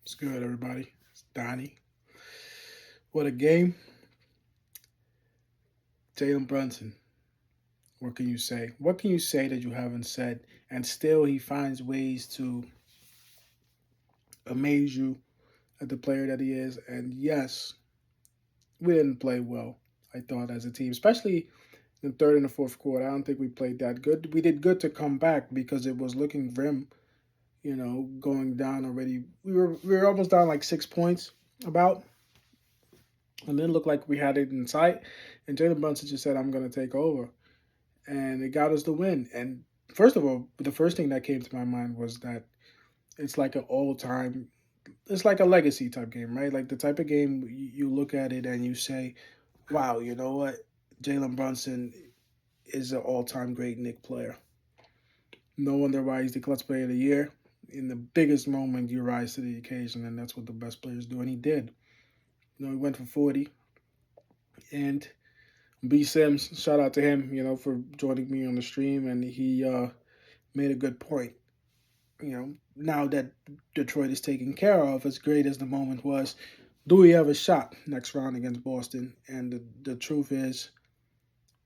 It's good, everybody. It's Donnie. What a game. Jalen Brunson. What can you say? What can you say that you haven't said? And still, he finds ways to amaze you at the player that he is. And yes, we didn't play well, I thought, as a team, especially in the third and the fourth quarter. I don't think we played that good. We did good to come back because it was looking grim, going down already. We were almost down like 6 points about. And then looked like we had it in sight. And Jalen Brunson just said, I'm going to take over. And it got us the win. And first of all, the first thing that came to my mind was that it's like an all time, it's like a legacy type game, right? Like the type of game you look at it and you say, wow, you know what? Jalen Brunson is an all time great Knick player. No wonder why he's the clutch player of the year. In the biggest moment, you rise to the occasion, and that's what the best players do. And he did. He went for 40. And B Sims, shout out to him, for joining me on the stream, and he made a good point. Now that Detroit is taken care of, as great as the moment was, do we have a shot next round against Boston? And the truth is,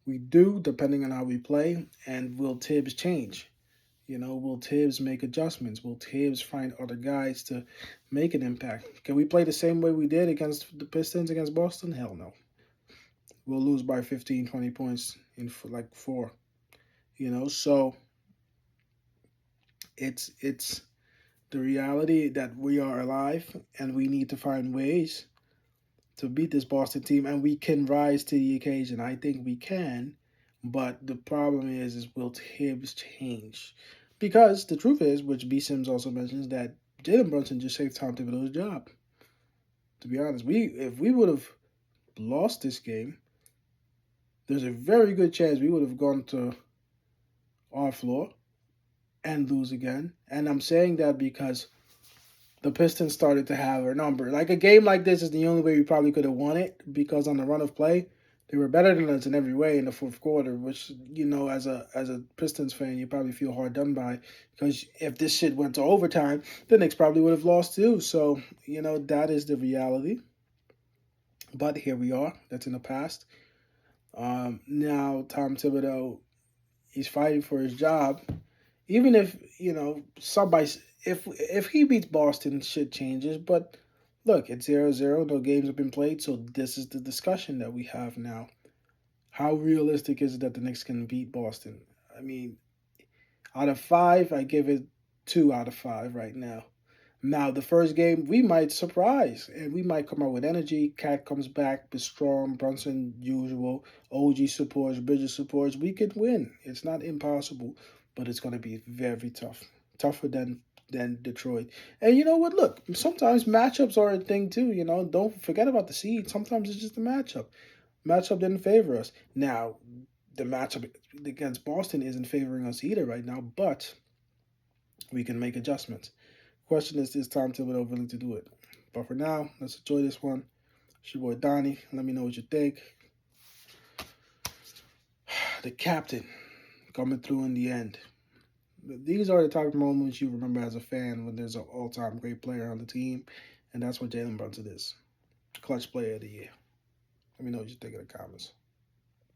we do, depending on how we play. And will Tibbs change? Will Tibbs make adjustments? Will Tibbs find other guys to make an impact? Can we play the same way we did against the Pistons against Boston? Hell no. We'll lose by 15, 20 points in like four. So it's the reality that we are alive and we need to find ways to beat this Boston team, and we can rise to the occasion. I think we can, but the problem is will Tibbs change? Because the truth is, which B Sims also mentions, that Jalen Brunson just saved Tom Thibodeau's job. To be honest, if we would have lost this game, there's a very good chance we would have gone to our floor and lose again. And I'm saying that because the Pistons started to have our number. Like a game like this is the only way we probably could have won it, because on the run of play, they were better than us in every way in the fourth quarter, which, as a Pistons fan, you probably feel hard done by, because if this shit went to overtime, the Knicks probably would have lost too. So, that is the reality. But here we are. That's in the past. Now Tom Thibodeau, he's fighting for his job. Even if somebody, if he beats Boston, shit changes. But look, it's 0-0. No games have been played, so this is the discussion that we have now. How realistic is it that the Knicks can beat Boston? I mean, out of five, I give it 2 out of 5 right now. Now, the first game, we might surprise and we might come out with energy. Cat comes back, be strong. Brunson, usual. OG supports, Bridges supports. We could win. It's not impossible, but it's going to be very tough. Tougher than Detroit. And you know what? Look, sometimes matchups are a thing too. Don't forget about the seed. Sometimes it's just a matchup. Matchup didn't favor us. Now, the matchup against Boston isn't favoring us either right now, but we can make adjustments. Question is Tom Thibodeau willing to do it? But for now, let's enjoy this one. It's your boy Donnie. Let me know what you think. The captain coming through in the end. These are the type of moments you remember as a fan when there's an all-time great player on the team, and that's what Jalen Brunson is. Clutch player of the year. Let me know what you think in the comments.